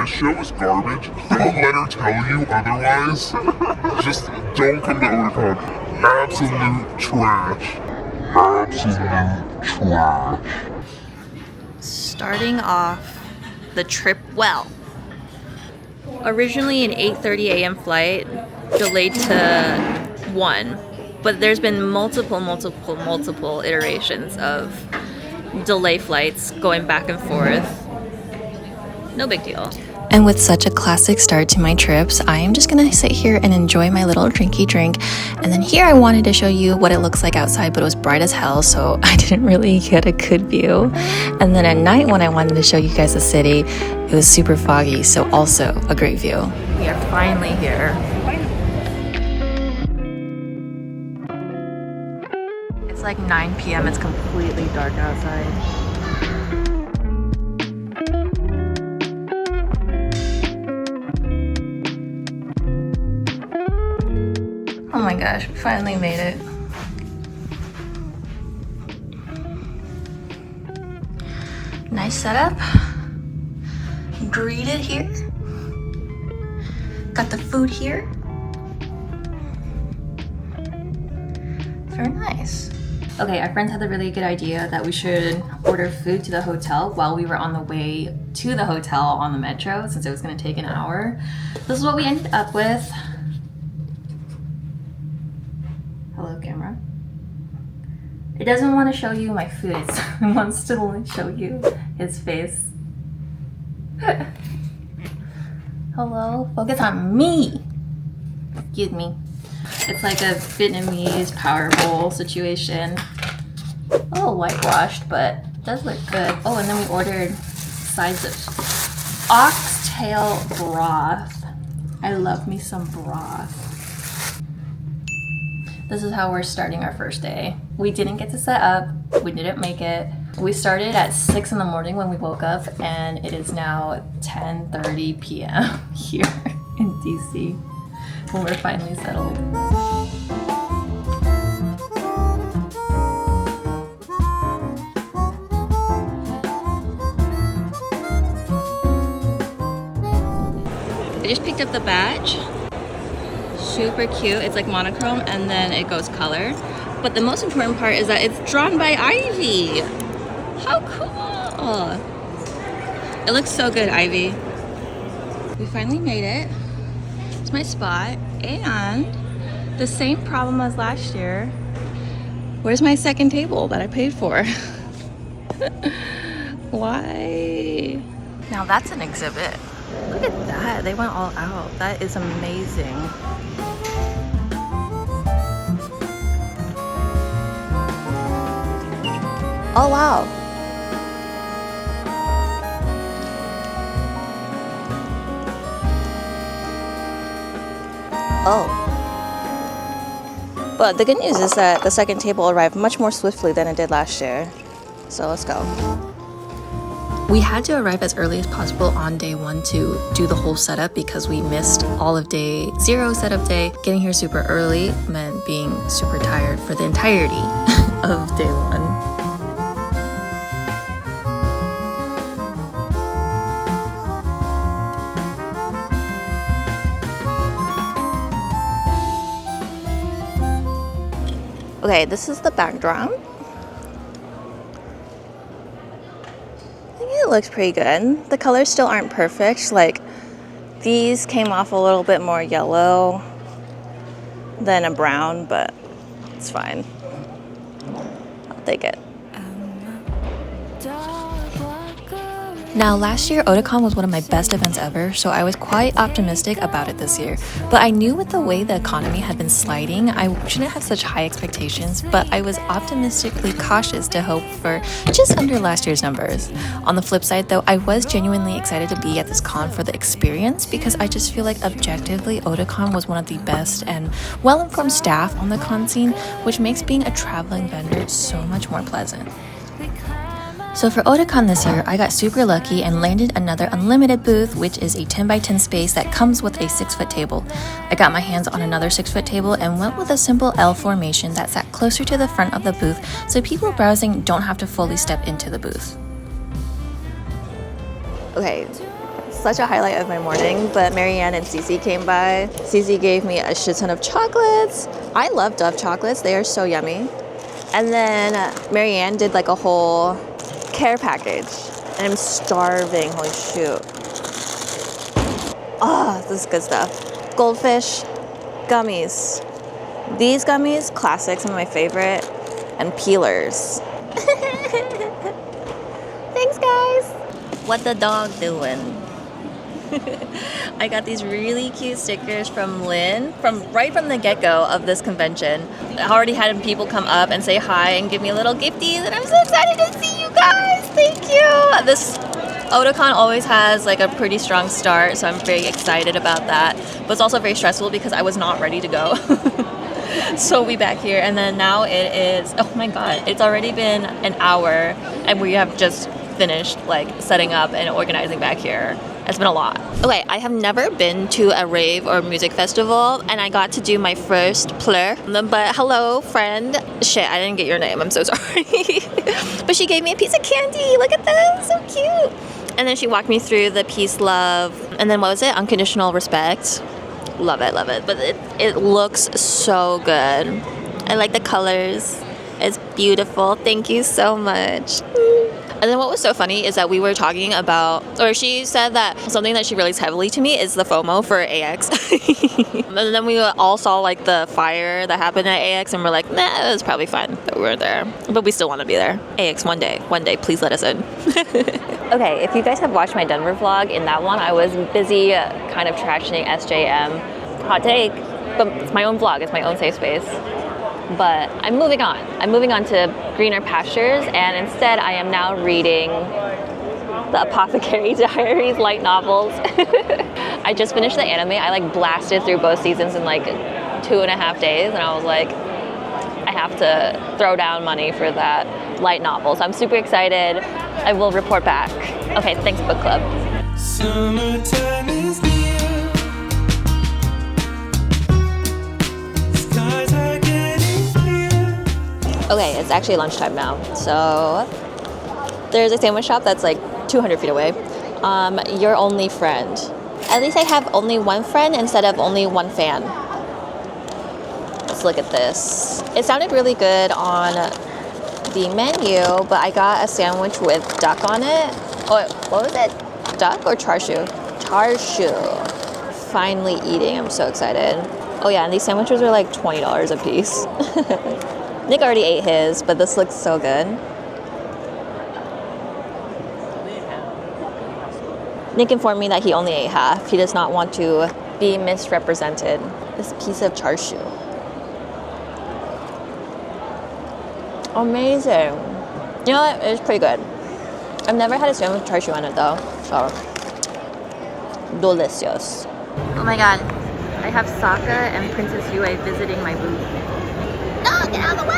this show is garbage. Don't let her tell you otherwise. Just don't come to Otakon. Absolute trash. Absolute trash. Starting off the trip well. Originally an 8:30 a.m. flight, delayed to 1. But there's been multiple iterations of delay flights going back and forth. No big deal. And with such a classic start to my trips, I am just gonna sit here and enjoy my little drinky drink. And then here I wanted to show you what it looks like outside, but it was bright as hell, so I didn't really get a good view. And then at night when I wanted to show you guys the city, it was super foggy, so also a great view. We are finally here. It's like 9 p.m. It's completely dark outside. Oh my gosh, we finally made it. Nice setup. Greeted here. Got the food here. Very nice. Okay, our friends had the really good idea that we should order food to the hotel while we were on the way to the hotel on the metro, since it was gonna take an hour. This is what we ended up with. Hello, camera. It doesn't want to show you my food. It wants to only show you his face. Hello? Focus on me! Excuse me. It's like a Vietnamese power bowl situation. A little whitewashed, but it does look good. Oh, and then we ordered sides of oxtail broth. I love me some broth. This is how we're starting our first day. We didn't get to set up. We didn't make it. We started at 6 in the morning when we woke up, and it is now 10:30 p.m. here in DC when we're finally settled. I just picked up the badge. Super cute. It's like monochrome and then it goes color. But the most important part is that it's drawn by Ivy. How cool! It looks so good, Ivy. We finally made it. It's my spot. And the same problem as last year. Where's my second table that I paid for? Why? Now that's an exhibit. Look at that. They went all out. That is amazing. Oh wow. Oh. But the good news is that the second table arrived much more swiftly than it did last year. So let's go. We had to arrive as early as possible on day 1 to do the whole setup because we missed all of day 0 setup day. Getting here super early meant being super tired for the entirety of day 1. Okay, this is the backdrop. I think it looks pretty good. The colors still aren't perfect. Like, these came off a little bit more yellow than a brown, but it's fine. I'll take it. Now, last year, Otakon was one of my best events ever, so I was quite optimistic about it this year. But I knew with the way the economy had been sliding, I shouldn't have such high expectations, but I was optimistically cautious to hope for just under last year's numbers. On the flip side, though, I was genuinely excited to be at this con for the experience because I just feel like objectively, Otakon was one of the best and well-informed staff on the con scene, which makes being a traveling vendor so much more pleasant. So for Otakon this year, I got super lucky and landed another unlimited booth, which is a 10x10 space that comes with a 6-foot table. I got my hands on another 6-foot table and went with a simple L formation that sat closer to the front of the booth so people browsing don't have to fully step into the booth. Okay, such a highlight of my morning, but Marianne and Cece came by. Cece gave me a shit ton of chocolates. I love Dove chocolates. They are so yummy. And then Marianne did like a whole care package. And I'm starving. Holy shoot. Oh, this is good stuff. Goldfish gummies. These gummies, classic, some of my favorite. And peelers. Thanks, guys. What the dog doing? I got these really cute stickers from Lynn right from the get-go of this convention. I already had people come up and say hi and give me a little gifties, and I'm so excited to see you guys. Thank you. This Otakon always has like a pretty strong start, so I'm very excited about that. But it's also very stressful because I was not ready to go. So we back here, and then now it is, oh my god, it's already been an hour and we have just finished like setting up and organizing back here. It's been a lot. Okay, I have never been to a rave or music festival, and I got to do my first pleur. But hello, friend. Shit, I didn't get your name. I'm so sorry. But she gave me a piece of candy. Look at this, so cute. And then she walked me through the peace, love, and then what was it? Unconditional respect. Love it, love it. But it looks so good. I like the colors. It's beautiful. Thank you so much. And then what was so funny is that we were talking about, or she said that something that she relates heavily to me is the FOMO for AX. And then we all saw like the fire that happened at AX, and we're like, nah, it was probably fine that we were there. But we still want to be there. AX, one day, please let us in. Okay, if you guys have watched my Denver vlog, in that one I was busy kind of trashing SJM. Hot take, but it's my own vlog, it's my own safe space. But I'm moving on. I'm moving on to greener pastures, and instead I am now reading the Apothecary Diaries light novels. I just finished the anime. I like blasted through both seasons in like 2.5 days, and I was like, I have to throw down money for that light novel. So I'm super excited. I will report back. Okay, thanks book club. Summertime is near. Okay, it's actually lunchtime now. So there's a sandwich shop that's like 200 feet away. Your only friend. At least I have only one friend instead of only one fan. Let's look at this. It sounded really good on the menu, but I got a sandwich with duck on it. Oh, what was it? Duck or char siu? Char siu. Finally eating. I'm so excited. Oh yeah, and these sandwiches are like $20 a piece. Nick already ate his, but this looks so good. Nick informed me that he only ate half. He does not want to be misrepresented. This piece of char siu. Amazing. You know what? It's pretty good. I've never had a sandwich with char siu on it though, so delicious. Oh my god. I have Sokka and Princess Yue visiting my booth. No, get out of the way!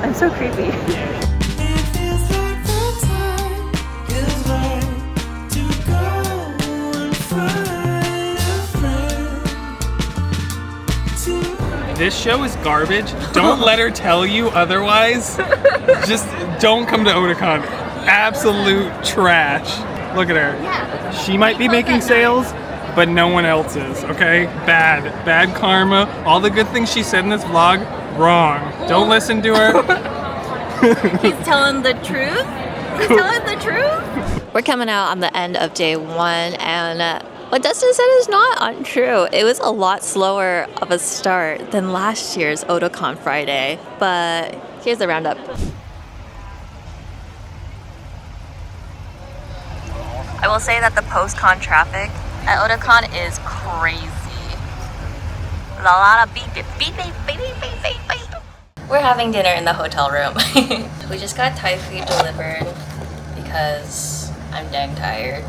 I'm so creepy. It feels like the time is right to go and find a friend. This show is garbage. Don't let her tell you otherwise. Just don't come to Otakon. Absolute trash. Look at her. She might be making sales, but no one else is, okay? Bad karma. All the good things she said in this vlog, wrong. Don't listen to her. He's telling the truth? He's telling the truth? We're coming out on the end of day one, and what Dustin said is not untrue. It was a lot slower of a start than last year's Otakon Friday, but here's the roundup. I will say that the post-con traffic at Otakon is crazy. There's a lot of beep, beep, beep, beep, beep, beep, beep, beep. We're having dinner in the hotel room. We just got Thai food delivered because I'm dang tired.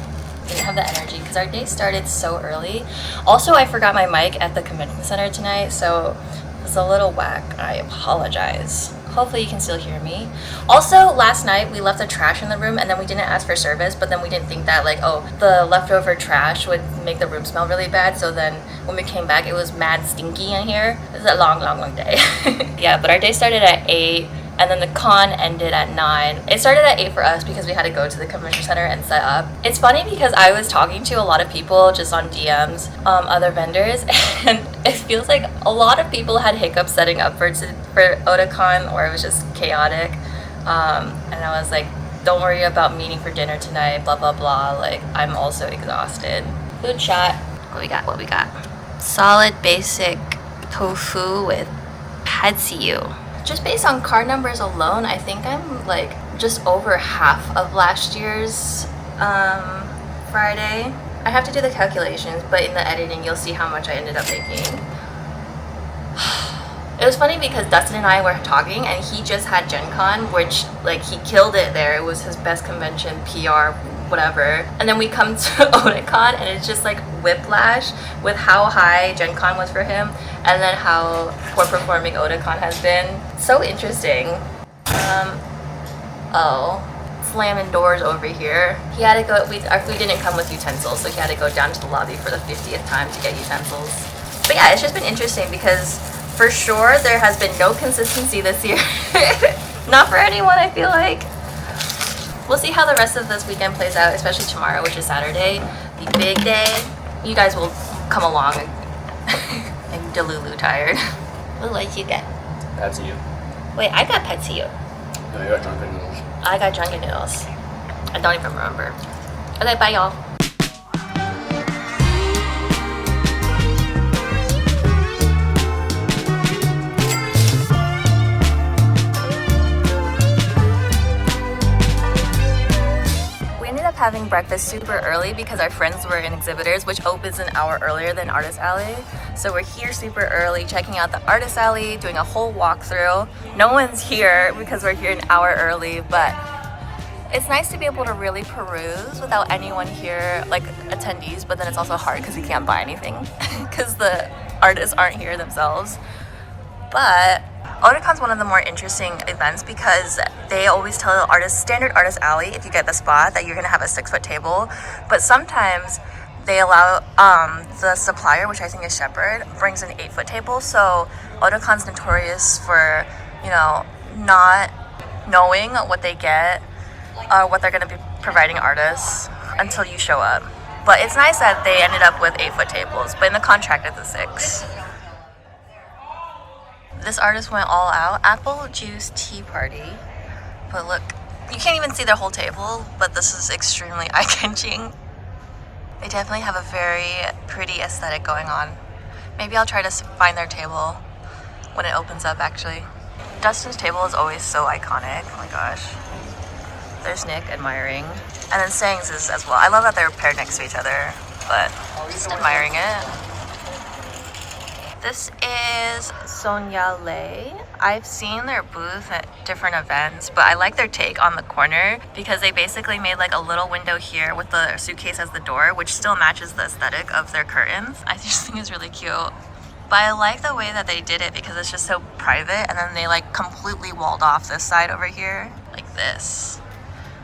Didn't have the energy because our day started so early. Also, I forgot my mic at the convention center tonight, so it's a little whack. I apologize. Hopefully you can still hear me. Also, last night we left the trash in the room, and then we didn't ask for service, but then we didn't think that like, oh, the leftover trash would make the room smell really bad. So then when we came back, it was mad stinky in here. It was a long day. Yeah, but our day started at 8. And then the con ended at 9. It started at 8 for us because we had to go to the convention center and set up. It's funny because I was talking to a lot of people just on DMs, other vendors, and it feels like a lot of people had hiccups setting up for Otakon, or it was just chaotic. And I was like, don't worry about meeting for dinner tonight, blah, blah, blah. Like, I'm also exhausted. Food shot. What we got? Solid basic tofu with pad see ew. Just based on card numbers alone, I think I'm like just over half of last year's Friday. I have to do the calculations, but in the editing, you'll see how much I ended up making. It was funny because Dustin and I were talking, and he just had Gen Con, which like he killed it there. It was his best convention, PR, whatever. And then we come to Otakon, and it's just like whiplash with how high Gen Con was for him, and then how poor performing Otakon has been. So interesting. Slamming doors over here. He had to go. Our food didn't come with utensils, so he had to go down to the lobby for the 50th time to get utensils. But yeah, it's just been interesting because for sure there has been no consistency this year. Not for anyone, I feel like. We'll see how the rest of this weekend plays out, especially tomorrow, which is Saturday, the big day. You guys will come along and Delulu tired. What did you get? That's you. Wait, I got pad see ew. No, you got drunken noodles. I got drunken noodles. I don't even remember. Okay, bye y'all. Having breakfast super early because our friends were in Exhibitors, which opens an hour earlier than Artist Alley. So we're here super early, checking out the Artist Alley, doing a whole walkthrough. No one's here because we're here an hour early, but it's nice to be able to really peruse without anyone here, like attendees, but then it's also hard because you can't buy anything because the artists aren't here themselves. But Otakon's one of the more interesting events because they always tell artists, standard Artist Alley, if you get the spot, that you're gonna have a 6-foot table. But sometimes they allow the supplier, which I think is Shepherd, brings an 8-foot table. So Otakon's notorious for, you know, not knowing what they get or what they're gonna be providing artists until you show up. But it's nice that they ended up with 8-foot tables, but in the contract it's a 6. This artist went all out. Apple juice tea party. But look, you can't even see their whole table, but this is extremely eye-catching. They definitely have a very pretty aesthetic going on. Maybe I'll try to find their table when it opens up, actually. Dustin's table is always so iconic. Oh my gosh. There's Nick admiring. And then Sang's is as well. I love that they're paired next to each other, but just admiring it. This is Sonia Lei. I've seen their booth at different events, but I like their take on the corner because they basically made like a little window here with the suitcase as the door, which still matches the aesthetic of their curtains. I just think it's really cute. But I like the way that they did it because it's just so private, and then they like completely walled off this side over here, like this.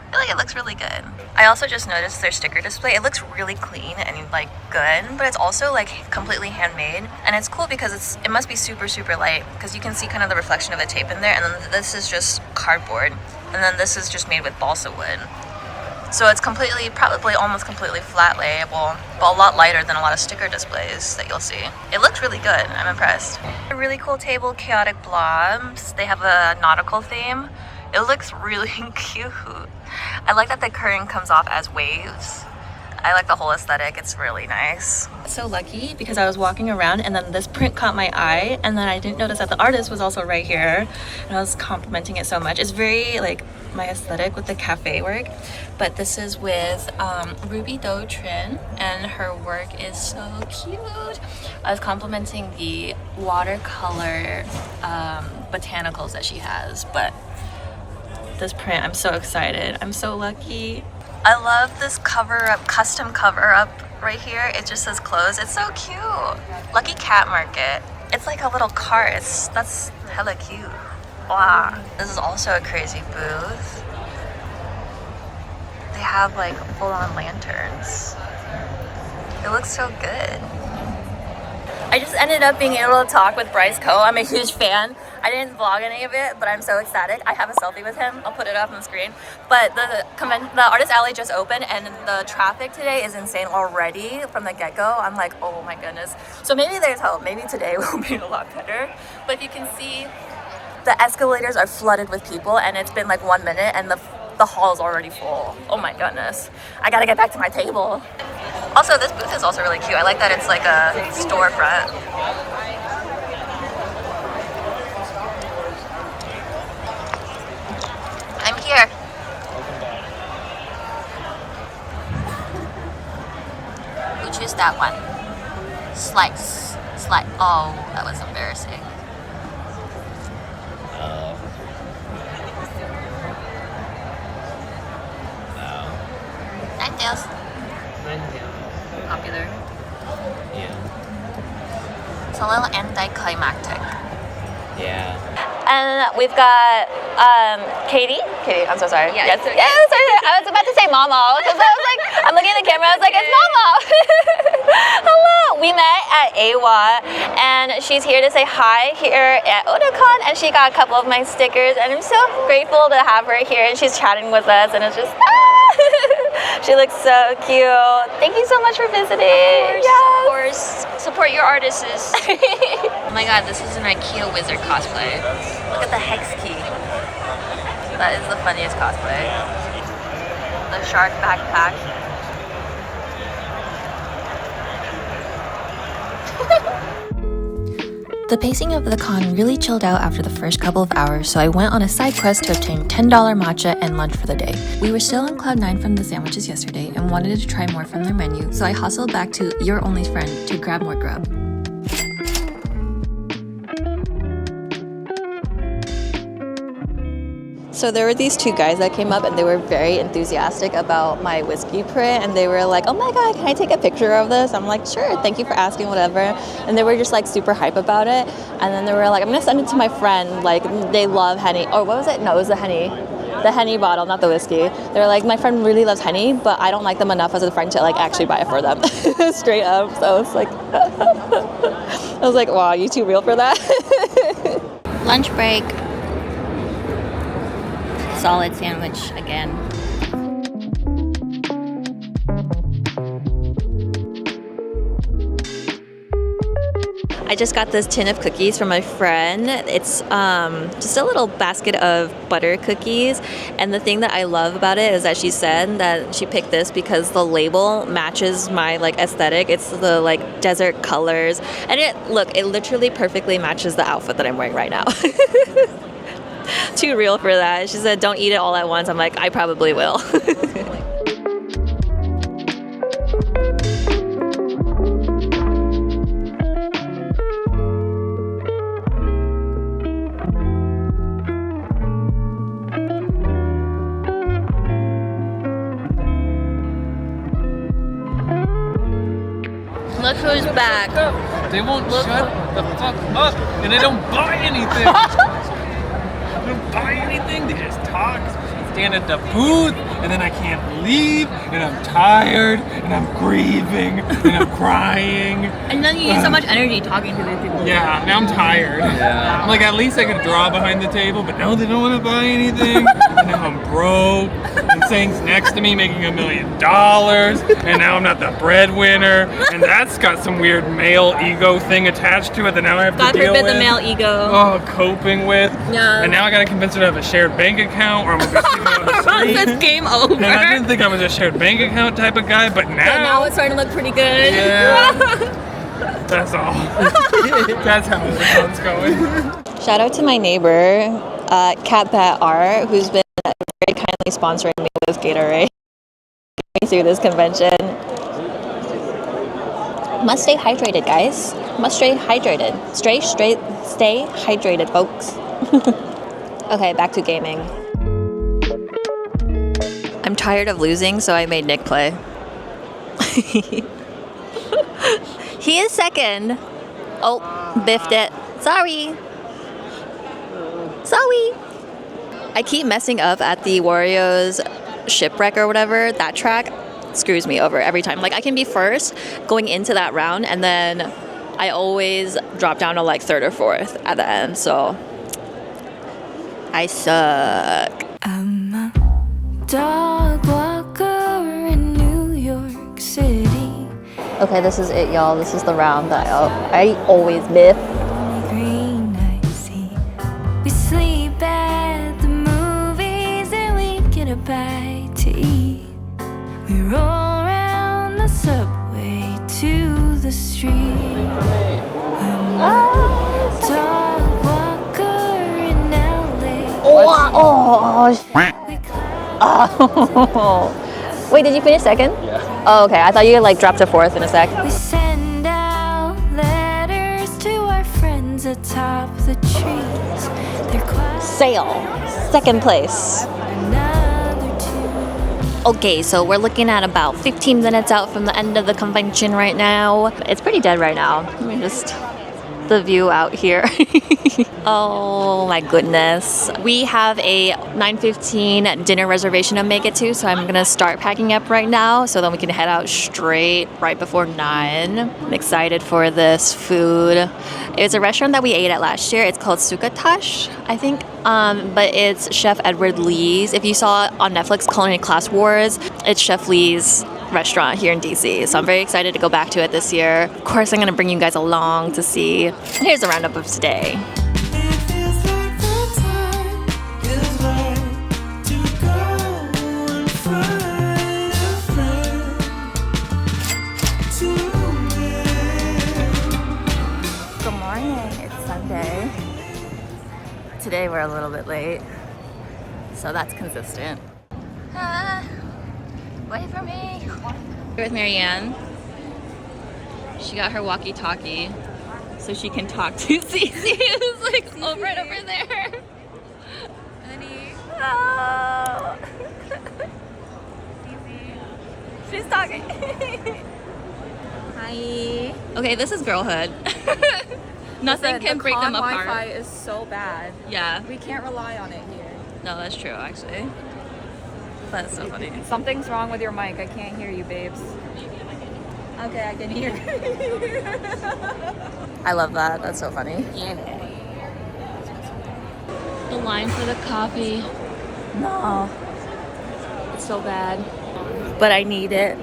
I feel like it looks really good. I also just noticed their sticker display. It looks really clean and like good, but it's also like completely handmade. And it's cool because it must be super, super light because you can see kind of the reflection of the tape in there. And then this is just cardboard. And then this is just made with balsa wood. So it's completely, probably almost completely flat layable, but a lot lighter than a lot of sticker displays that you'll see. It looks really good. I'm impressed. A really cool table, Chaotic Blobs. They have a nautical theme. It looks really cute. I like that the curtain comes off as waves. I like the whole aesthetic. It's really nice. So lucky because I was walking around and then this print caught my eye, and then I didn't notice that the artist was also right here, and I was complimenting it so much. It's very like my aesthetic with the cafe work, but this is with Ruby Do Trin, and her work is so cute. I was complimenting the watercolor botanicals that she has, but this print, I'm so excited. I'm so lucky. I love this cover up, custom cover up right here. It just says clothes. It's so cute. Lucky Cat Market. It's like a little cart. That's hella cute. Wow. This is also a crazy booth. They have like full-on lanterns. It looks so good. I just ended up being able to talk with Bryce Coe. I'm a huge fan. I didn't vlog any of it, but I'm so ecstatic. I have a selfie with him. I'll put it up on the screen. But the Artist Alley just opened, and the traffic today is insane already from the get-go. I'm like, oh my goodness. So maybe there's hope. Maybe today will be a lot better. But if you can see, the escalators are flooded with people, and it's been like 1 minute, and the hall is already full. Oh my goodness. I gotta get back to my table. Also, this booth is also really cute. I like that it's like a storefront. I'm here. Who choose that one? Slice. Oh, that was embarrassing. Ninetales. Popular. Yeah. It's a little anticlimactic. Yeah. And we've got Katie. I'm so sorry. Yeah, Yes. it's okay. Yes, I was about to say Mama because I was like, I'm looking at the camera. I was like, it's Mama. Hello. We met at AWA, and she's here to say hi here at Otakon, and she got a couple of my stickers, and I'm so grateful to have her here. And she's chatting with us, and it's just she looks so cute. Thank you so much for visiting. Of course. Support your artists. Oh my god, this is an IKEA wizard cosplay. Look at the hex key. That is the funniest cosplay. The shark backpack. The pacing of the con really chilled out after the first couple of hours, so I went on a side quest to obtain $10 matcha and lunch for the day. We were still on cloud 9 from the sandwiches yesterday and wanted to try more from their menu, so I hustled back to Your Only Friend to grab more grub. So there were these two guys that came up and they were very enthusiastic about my whiskey print, and they were like, oh my god, can I take a picture of this? I'm like, sure, thank you for asking, whatever. And they were just like super hype about it. And then they were like, I'm gonna send it to my friend, like they love Henny. Or what was it? No, it was the Henny. The Henny bottle, not the whiskey. They were like, my friend really loves Henny, but I don't like them enough as a friend to like actually buy it for them. Straight up. So it's like I was like, wow, you too real for that? Lunch break. Solid sandwich again. I just got this tin of cookies from my friend. It's just a little basket of butter cookies. And the thing that I love about it is that she said that she picked this because the label matches my like aesthetic. It's the like desert colors. And it literally perfectly matches the outfit that I'm wearing right now. Too real for that. She said, don't eat it all at once. I'm like, I probably will. Look who's back. They won't shut the fuck up, and they don't buy anything. They don't buy anything. They just talk. Stand at the booth, and then I can't leave, and I'm tired, and I'm grieving, and I'm crying. And then you use so much energy talking to these people. Yeah, now I'm tired. Yeah. I'm like, at least I could draw behind the table, but no, they don't want to buy anything. And now I'm broke. And Saint's next to me making $1 million, and now I'm not the breadwinner. And that's got some weird male ego thing attached to it that now I have God to deal forbid with. the male ego. Oh, coping with. Yeah. And now I gotta convince her to have a shared bank account, or I'm gonna be sleeping on the street. That's game over. And I didn't think I was a shared bank account type of guy, but But now it's starting to look pretty good. yeah. That's all. That's how this one's going. Shout out to my neighbor, Cat Bat Art, who's been very kindly sponsoring me with Gatorade through this convention. Must stay hydrated, guys. Must stay hydrated. Stay hydrated, folks. Okay, back to gaming. I'm tired of losing, so I made Nick play. He is second. Oh, biffed it. Sorry. I keep messing up at the Wario's shipwreck or whatever. That track screws me over every time. Like, I can be first going into that round, and then I always drop down to like third or fourth at the end. So I suck. I'm a dog walker in New York City. Okay, this is it, y'all. This is the round that I always miss. Green I see. We sleep at the movies and we get a bite to eat. We roll around the subway to the street. I'm a dog walker in LA. We climb Oh. Wait, did you finish second? Yeah. Oh, okay. I thought you like dropped to fourth in a sec. We send out letters to our friends atop the trees. They're quiet. Sale. Second place. Another two. Okay, so we're looking at about 15 minutes out from the end of the convention right now. It's pretty dead right now. Let me just... the view out here. Oh my goodness. We have a 9:15 dinner reservation to make it to, so I'm gonna start packing up right now so then we can head out straight right before 9. I'm excited for this food. It's a restaurant that we ate at last year. It's called Sukatash, I think. But it's Chef Edward Lee's. If you saw it on Netflix, Culinary Class Wars, it's Chef Lee's restaurant here in DC. So I'm very excited to go back to it this year. Of course, I'm gonna bring you guys along to see. Here's a roundup of today. It feels like the time is right to go and find a friend to me. Good morning. It's Sunday. Today we're a little bit late, so that's consistent. Wait for me. Here with Marianne. She got her walkie-talkie so she can talk to Cece, who's like over and over there. Honey. Oh. She's talking. Hi. Okay, this is girlhood. Nothing can break them apart. Wi-Fi is so bad. Yeah. We can't rely on it here. No, that's true, actually. That's so funny. Something's wrong with your mic. I can't hear you, babes. Okay, I can hear. I love that. That's so funny. The line for the coffee. No. It's so bad. But I need it.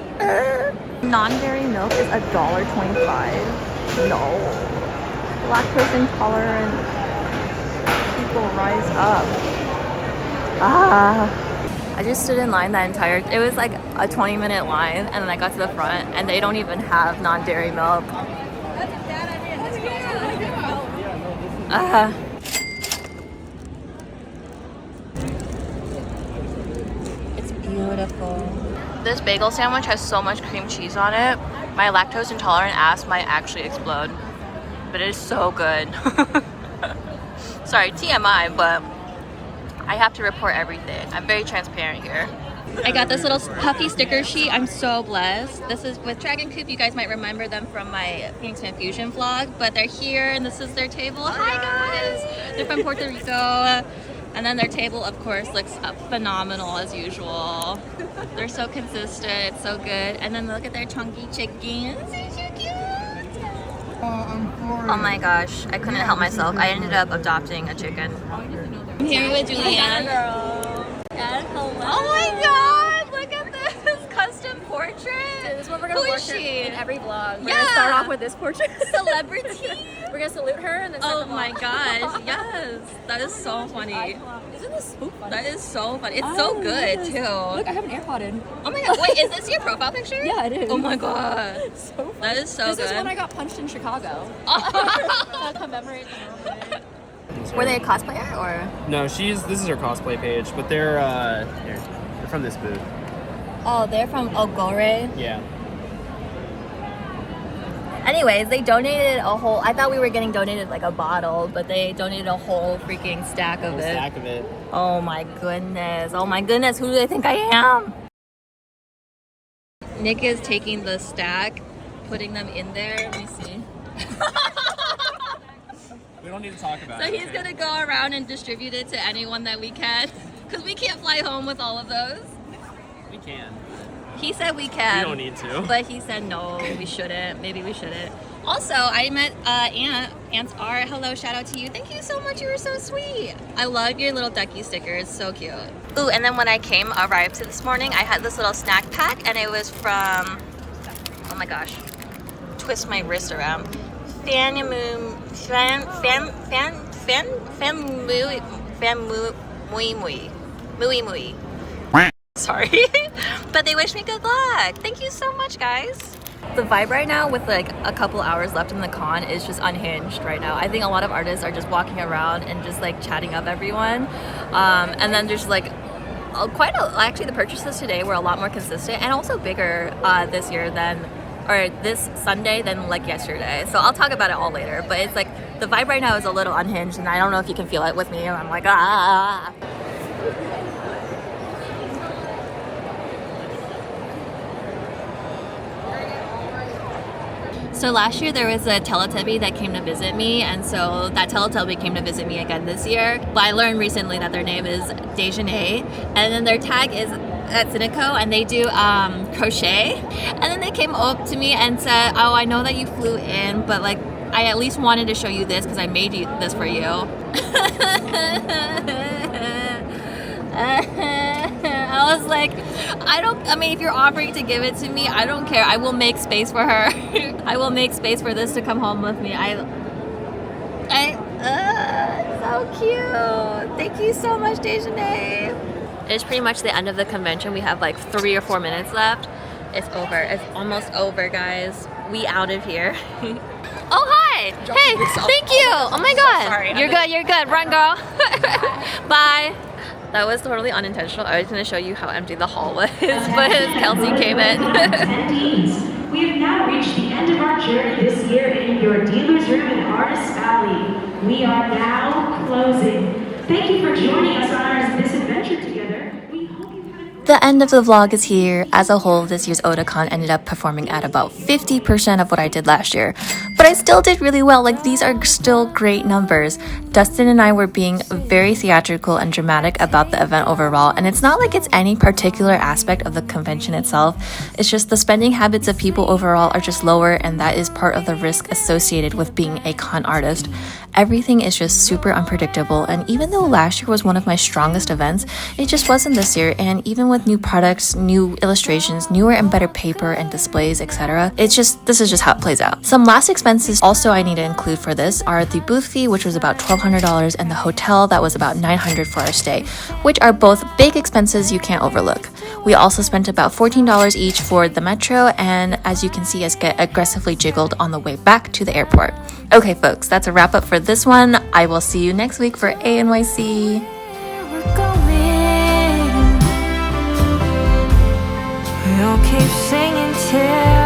Non-dairy milk is $1.25. No. Lactose intolerant people rise up. I just stood in line that entire, it was like a 20-minute line, and then I got to the front and they don't even have non-dairy milk. It's beautiful. This bagel sandwich has so much cream cheese on it. My lactose intolerant ass might actually explode, but it is so good. Sorry, TMI, but I have to report everything. I'm very transparent here. I got this little puffy sticker sheet. I'm so blessed. This is with Dragon Coop. You guys might remember them from my Phoenix Fan Fusion vlog, but they're here and this is their table. Hi guys! They're from Puerto Rico. And then their table, of course, looks phenomenal as usual. They're so consistent, it's so good. And then look at their chunky chickens. They're so cute. Oh my gosh, I couldn't help myself. I ended up adopting a chicken. I'm here with Julianne. Hello. Oh my god, look at this custom portrait. This is what we're gonna Who is portrait she? in every vlog. We're Yeah. gonna start off with this portrait. Celebrity. We're gonna salute her and then start Oh the vlog. my gosh, yes. That is so funny. Isn't this so funny? That is so funny. It's so good too. Look, I have an AirPod in. Oh my god, wait, is this your profile picture? Yeah, it is. Oh my god. So funny. That is so This good. is when I got punched in Chicago. To commemorate the moment. Were they a cosplayer or? No, this is her cosplay page, but they're from this booth. Oh, they're from Ogore. Yeah. Anyways, they donated a whole, I thought we were getting donated like a bottle, but they donated a whole freaking stack of Whole it. stack of it. Oh my goodness. Oh my goodness. Who do they think I am? Nick is taking the stack, putting them in there. Let me see. We don't need to talk about So it. he's gonna go around and distribute it to anyone that we can. Because we can't fly home with all of those. We can. He said we We can. don't need to. But he said no, we shouldn't. Maybe we shouldn't. Also, I met Aunt's Art. Hello, shout out to you. Thank you so much. You were so sweet. I love your little ducky sticker. It's so cute. Ooh, and then when I arrived to this morning, I had this little snack pack, and it was from, oh my gosh, twist my wrist around. Mui. Sorry. But they wish me good luck. Thank you so much, guys. The vibe right now with like a couple hours left in the con is just unhinged right now. I think a lot of artists are just walking around and just like chatting up everyone. And then there's like actually the purchases today were a lot more consistent and also bigger this Sunday than like yesterday. So I'll talk about it all later, but it's like the vibe right now is a little unhinged, and I don't know if you can feel it with me. I'm like, ah. So last year there was a Teletubby that came to visit me, and so that Teletubby came to visit me again this year. But I learned recently that their name is Dejanay, and then their tag is at Cineco, and they do crochet. And then they came up to me and said, "Oh, I know that you flew in, but like I at least wanted to show you this because I made this for you." I was like, I mean, if you're offering to give it to me, I don't care. I will make space for her. I will make space for this to come home with me. So cute. Thank you so much, Dejanay. It's pretty much the end of the convention. We have like 3 or 4 minutes left. It's over. It's almost over, guys. We out of here. Oh, hi. Hey, thank you. Oh my God. Sorry. You're good. Run, girl. Bye. That was totally unintentional. I was going to show you how empty the hall was, but Kelsey came in. Attendees, we have now reached the end of our journey this year in your dealer's room in Artist Alley. We are now closing. Thank you for joining us on this adventure together. We hope you had a great The end of the vlog is here. As a whole, this year's Otakon ended up performing at about 50% of what I did last year. But I still did really well. Like, these are still great numbers. Dustin and I were being very theatrical and dramatic about the event overall, and it's not like it's any particular aspect of the convention itself. It's just the spending habits of people overall are just lower, and that is part of the risk associated with being a con artist. Everything is just super unpredictable, and even though last year was one of my strongest events, it just wasn't this year. And even with new products, new illustrations, newer and better paper and displays, etc., this is just how it plays out. Some last expenses also I need to include for this are the booth fee, which was about $1,200, and the hotel that was about $900 for our stay, which are both big expenses you can't overlook. We also spent about $14 each for the metro, and as you can see us get aggressively jiggled on the way back to the airport. Okay folks, that's a wrap up for this one. I will see you next week for ANYC. we're going. We'll keep singing till